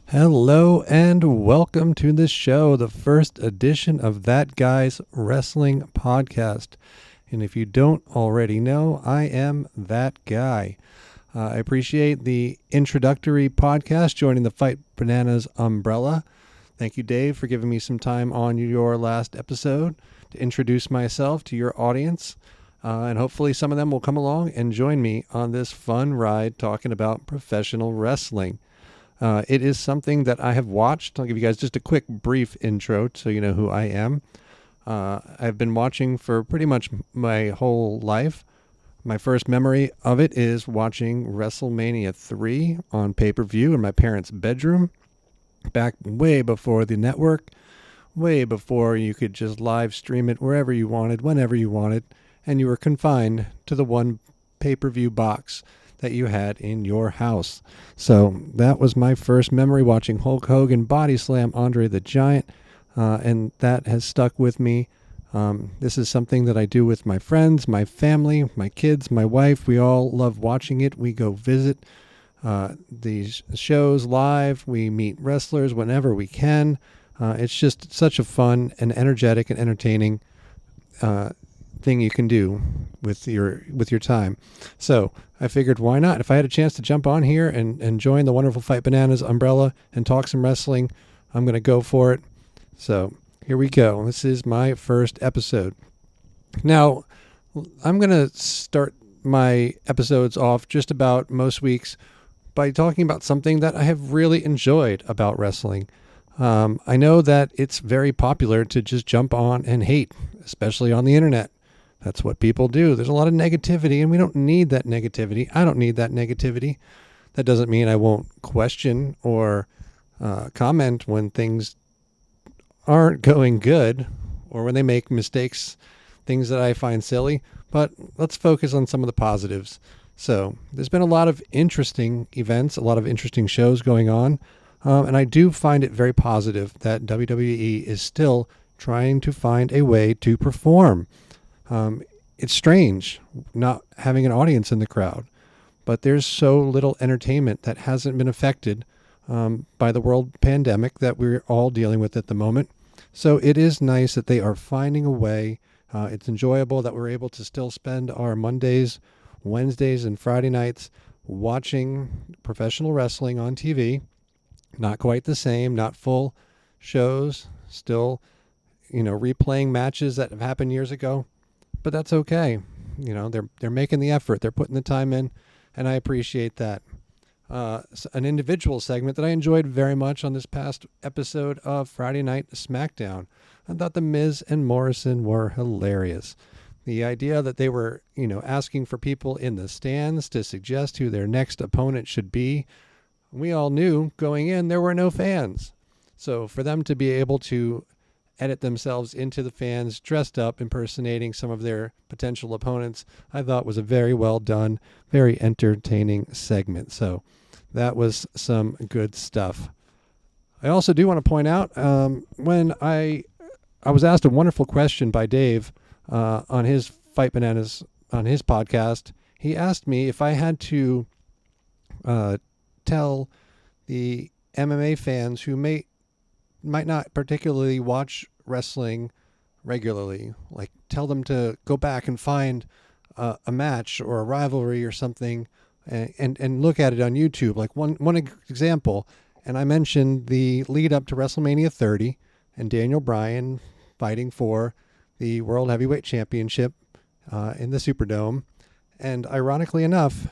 Hello and welcome to the show, the first edition of That Guy's Wrestling Podcast. And if you don't already know, I am that guy. I appreciate the introductory podcast joining the Fight Bananas umbrella. Thank you, Dave, for giving me some time on your last episode to introduce myself to your audience. And hopefully some of them will come along and join me on this fun ride talking about professional wrestling. It is something that I have watched. I'll give you guys just a quick brief intro so you know who I am. I've been watching for pretty much my whole life. My first memory of it is watching WrestleMania 3 on pay-per-view in my parents' bedroom, back way before the network, way before you could just live stream it wherever you wanted, whenever you wanted, and you were confined to the one pay-per-view box that you had in your house. So that was my first memory, watching Hulk Hogan body slam Andre the Giant, and that has stuck with me. This is something that I do with my friends, my family, my kids, my wife. We all love watching it. We go visit these shows live. We meet wrestlers whenever we can. It's just such a fun and energetic and entertaining thing you can do with your time. So I figured, why not? If I had a chance to jump on here and join the wonderful Fight Bananas umbrella and talk some wrestling, I'm going to go for it. So here we go. This is my first episode. Now, I'm going to start my episodes off just about most weeks by talking about something that I have really enjoyed about wrestling. I know that it's very popular to just jump on and hate, especially on the internet. That's what people do. There's a lot of negativity, and we don't need that negativity. I don't need that negativity. That doesn't mean I won't question or comment when things aren't going good or when they make mistakes, things that I find silly. But let's focus on some of the positives. So there's been a lot of interesting events, a lot of interesting shows going on, and I do find it very positive that WWE is still trying to find a way to perform. It's strange not having an audience in the crowd, but there's so little entertainment that hasn't been affected by the world pandemic that we're all dealing with at the moment. So it is nice that they are finding a way. It's enjoyable that we're able to still spend our Mondays, Wednesdays, and Friday nights watching professional wrestling on TV. Not quite the same, not full shows, still, replaying matches that have happened years ago. But that's okay. They're making the effort. They're putting the time in, and I appreciate that. An individual segment that I enjoyed very much on this past episode of Friday Night SmackDown. I thought The Miz and Morrison were hilarious. The idea that they were, asking for people in the stands to suggest who their next opponent should be. We all knew going in there were no fans. So for them to be able to edit themselves into the fans dressed up impersonating some of their potential opponents, I thought was a very well done, very entertaining segment. So that was some good stuff. I also do want to point out when I was asked a wonderful question by Dave on his Fight Bananas, on his podcast. He asked me if I had to tell the MMA fans who might not particularly watch wrestling regularly, like tell them to go back and find a match or a rivalry or something and look at it on YouTube. Like one example, and I mentioned the lead up to WrestleMania 30 and Daniel Bryan fighting for the World Heavyweight Championship in the Superdome. And ironically enough,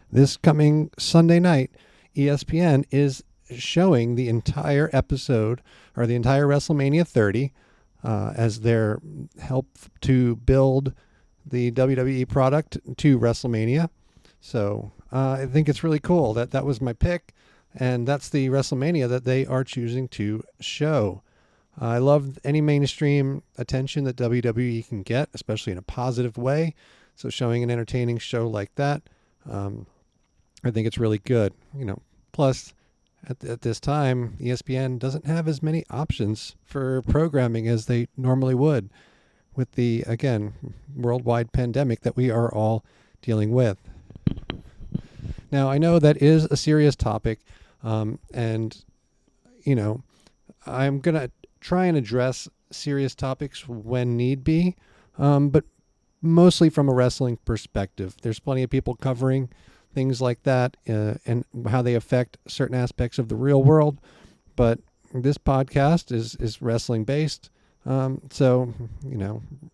this coming Sunday night, ESPN is showing the entire episode or the entire WrestleMania 30 as their help to build the WWE product to WrestleMania. So I think it's really cool that was my pick, and that's the WrestleMania that they are choosing to show. I love any mainstream attention that WWE can get, especially in a positive way. So showing an entertaining show like that, I think it's really good. Plus, at this time, ESPN doesn't have as many options for programming as they normally would with the, again, worldwide pandemic that we are all dealing with. Now, I know that is a serious topic, and, you know, I'm going to try and address serious topics when need be, but mostly from a wrestling perspective. There's plenty of people covering things like that and how they affect certain aspects of the real world, but this podcast is wrestling based. So,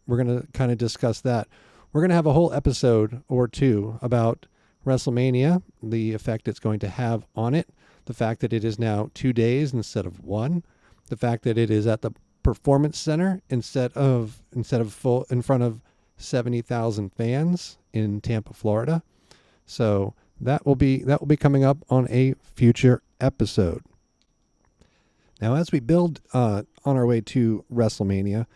we're going to kind of discuss that. We're going to have a whole episode or two about WrestleMania, the effect it's going to have on it, the fact that it is now 2 days instead of one, the fact that it is at the Performance Center instead of full in front of 70,000 fans in Tampa, Florida. So that will be coming up on a future episode. Now, as we build on our way to WrestleMania,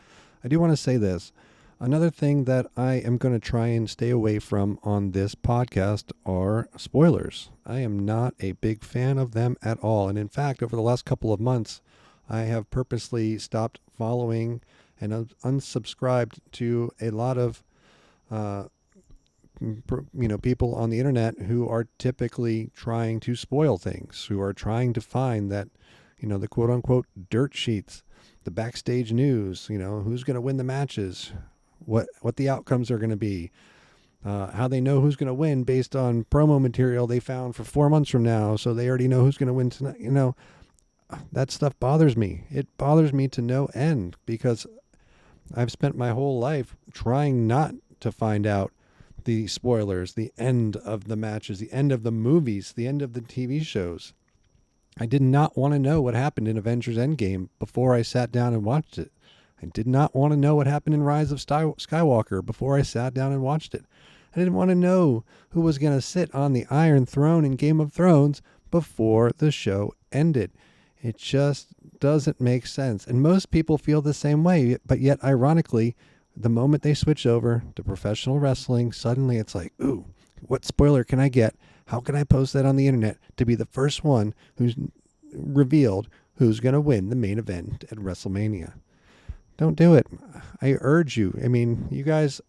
I do want to say this. Another thing that I am going to try and stay away from on this podcast are spoilers. I am not a big fan of them at all. And in fact, over the last couple of months, I have purposely stopped following and unsubscribed to a lot of people on the internet who are typically trying to spoil things, who are trying to find that, the quote unquote dirt sheets, the backstage news, who's going to win the matches, what the outcomes are going to be, how they know who's going to win based on promo material they found for 4 months from now. So they already know who's going to win tonight. That stuff bothers me. It bothers me to no end because I've spent my whole life trying not to find out the spoilers, the end of the matches, the end of the movies, the end of the TV shows. I did not want to know what happened in Avengers Endgame before I sat down and watched it. I did not want to know what happened in Rise of Skywalker before I sat down and watched it. I didn't want to know who was going to sit on the Iron Throne in Game of Thrones before the show ended. It just doesn't make sense. And most people feel the same way. But yet, ironically, the moment they switch over to professional wrestling, suddenly it's like, ooh, what spoiler can I get? How can I post that on the internet to be the first one who's revealed who's going to win the main event at WrestleMania? Don't do it. I urge you. I mean, you guys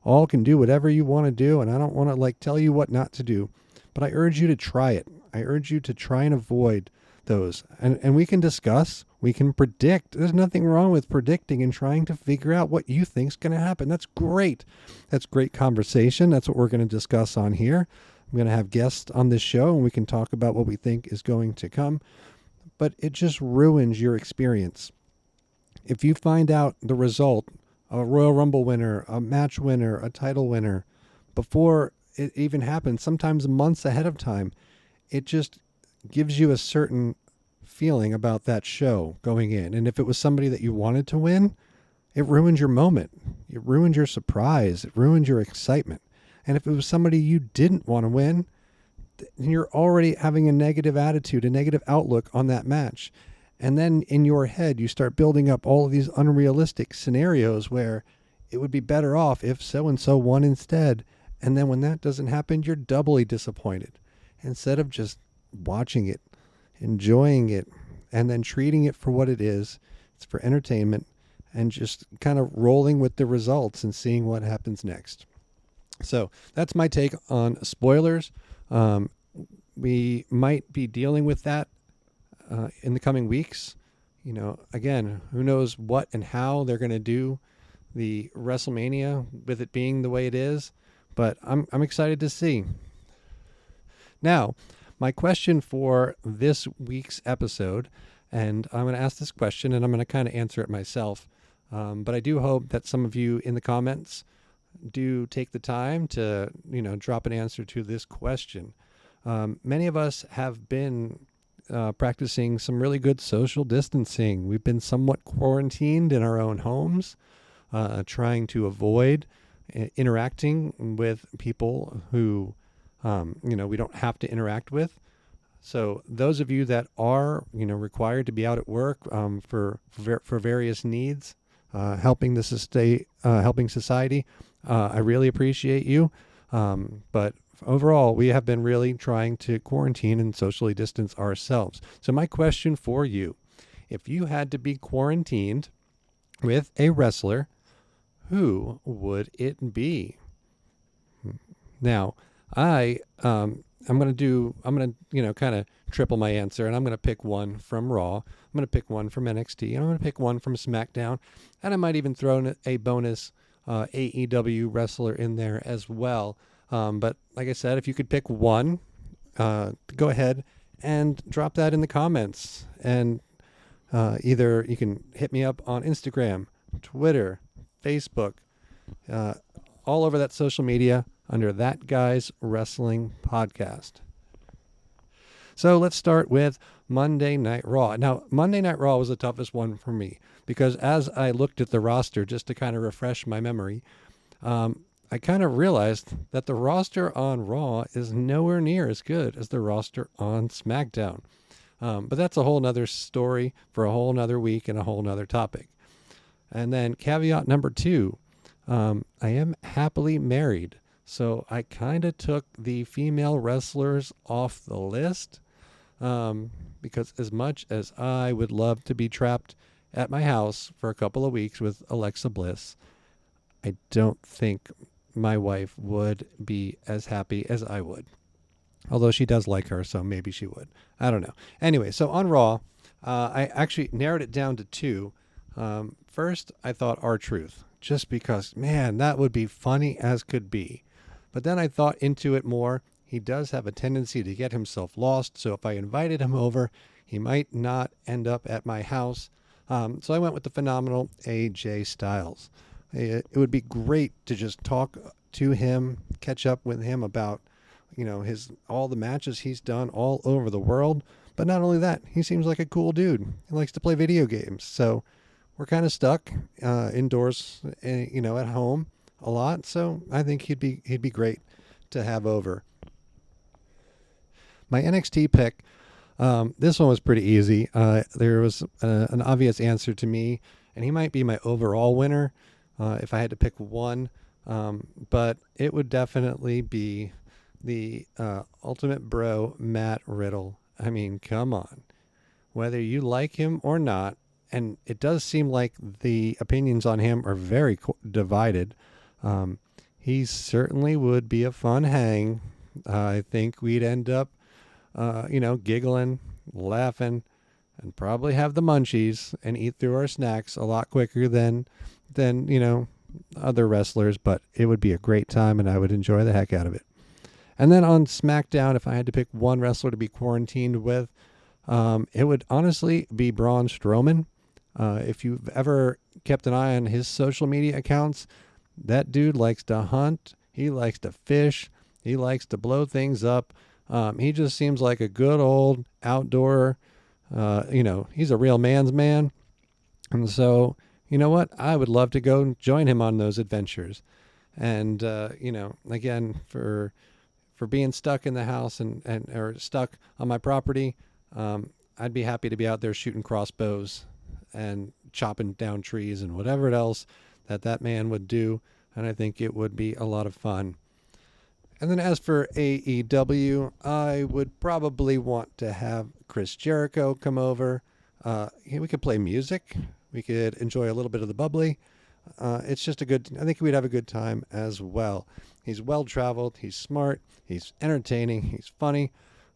all can do whatever you want to do, and I don't want to tell you what not to do, but I urge you to try it. I urge you to try and avoid those. And we can discuss, we can predict. There's nothing wrong with predicting and trying to figure out what you think's going to happen. That's great. That's great conversation. That's what we're going to discuss on here. I'm going to have guests on this show and we can talk about what we think is going to come, but it just ruins your experience. If you find out the result, a Royal Rumble winner, a match winner, a title winner, before it even happens, sometimes months ahead of time, it just gives you a certain feeling about that show going in. And if it was somebody that you wanted to win, it ruins your moment. It ruins your surprise. It ruins your excitement. And if it was somebody you didn't want to win, then you're already having a negative attitude, a negative outlook on that match. And then in your head, you start building up all of these unrealistic scenarios where it would be better off if so-and-so won instead. And then when that doesn't happen, you're doubly disappointed. Instead of just watching it, enjoying it, and then treating it for what it is, it's for entertainment, and just kind of rolling with the results and seeing what happens next. So that's my take on spoilers. We might be dealing with that in the coming weeks. Again, who knows what and how they're going to do the WrestleMania with it being the way it is, but I'm excited to see. Now, my question for this week's episode, and I'm going to ask this question and I'm going to kind of answer it myself, but I do hope that some of you in the comments do take the time to, drop an answer to this question. Many of us have been practicing some really good social distancing. We've been somewhat quarantined in our own homes, trying to avoid interacting with people who, we don't have to interact with. So those of you that are, required to be out at work for various needs, helping society, I really appreciate you. But overall, we have been really trying to quarantine and socially distance ourselves. So my question for you, if you had to be quarantined with a wrestler, who would it be? Now, I I'm going to kind of triple my answer, and I'm going to pick one from Raw. I'm going to pick one from NXT, and I'm going to pick one from SmackDown, and I might even throw in a bonus AEW wrestler in there as well. But like I said, if you could pick one, go ahead and drop that in the comments. And either you can hit me up on Instagram, Twitter, Facebook, all over that social media under That Guy's Wrestling Podcast. So let's start with Monday Night Raw. Now, Monday Night Raw was the toughest one for me because as I looked at the roster, just to kind of refresh my memory, I kind of realized that the roster on Raw is nowhere near as good as the roster on SmackDown. But that's a whole nother story for a whole nother week and a whole nother topic. And then caveat number 2, I am happily married. So I kind of took the female wrestlers off the list because as much as I would love to be trapped at my house for a couple of weeks with Alexa Bliss, I don't think my wife would be as happy as I would. Although she does like her, so maybe she would. I don't know. Anyway, so on Raw, I actually narrowed it down to 2. First, I thought R-Truth, just because, man, that would be funny as could be. But then I thought into it more. He does have a tendency to get himself lost, so if I invited him over, he might not end up at my house. So I went with the phenomenal AJ Styles. It would be great to just talk to him, catch up with him about, all the matches he's done all over the world. But not only that, he seems like a cool dude. He likes to play video games. So we're kind of stuck indoors, at home a lot. So I think he'd be great to have over. My NXT pick, this one was pretty easy. There was an obvious answer to me, and he might be my overall winner if I had to pick one. But it would definitely be the Ultimate Bro, Matt Riddle. I mean, come on. Whether you like him or not, and it does seem like the opinions on him are very divided, he certainly would be a fun hang. I think we'd end up, giggling, laughing, and probably have the munchies and eat through our snacks a lot quicker than other wrestlers, but it would be a great time and I would enjoy the heck out of it. And then on SmackDown, if I had to pick one wrestler to be quarantined with, it would honestly be Braun Strowman. If you've ever kept an eye on his social media accounts, that dude likes to hunt. He likes to fish. He likes to blow things up. He just seems like a good old outdoor, he's a real man's man. And so, you know what? I would love to go join him on those adventures. And, again, for being stuck in the house or stuck on my property, I'd be happy to be out there shooting crossbows and chopping down trees and whatever else that man would do. And I think it would be a lot of fun. And then as for AEW, I would probably want to have Chris Jericho come over. We could play music. We could enjoy a little bit of the bubbly. It's just I think we'd have a good time as well. He's well-traveled. He's smart. He's entertaining. He's funny.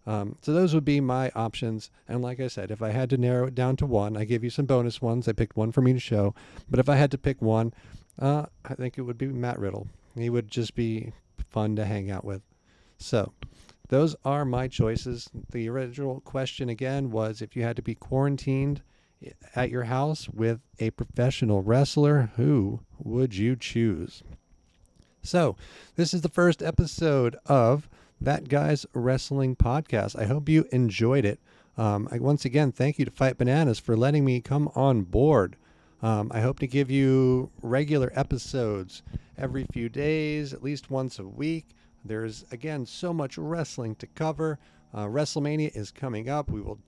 So those would be my options. And like I said, if I had to narrow it down to one, I gave you some bonus ones. I picked one for me to show. But if I had to pick one, I think it would be Matt Riddle. He would just be fun to hang out with. So those are my choices. The original question again was if you had to be quarantined at your house with a professional wrestler, who would you choose? So this is the first episode of That Guy's Wrestling Podcast. I hope you enjoyed it. Once again, thank you to Fight Bananas for letting me come on board. I hope to give you regular episodes every few days, at least once a week. There's, again, so much wrestling to cover. WrestleMania is coming up. We will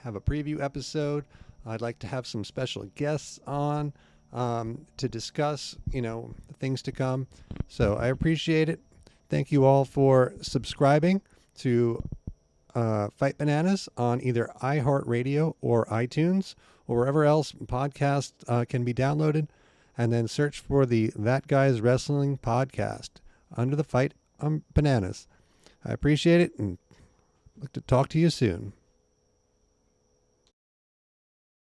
have a preview episode. I'd like to have some special guests on to discuss, the things to come. So I appreciate it. Thank you all for subscribing to Fight Bananas on either iHeartRadio or iTunes or wherever else podcasts can be downloaded. And then search for the That Guy's Wrestling Podcast under the Fight Bananas. I appreciate it, and Look to talk to you soon.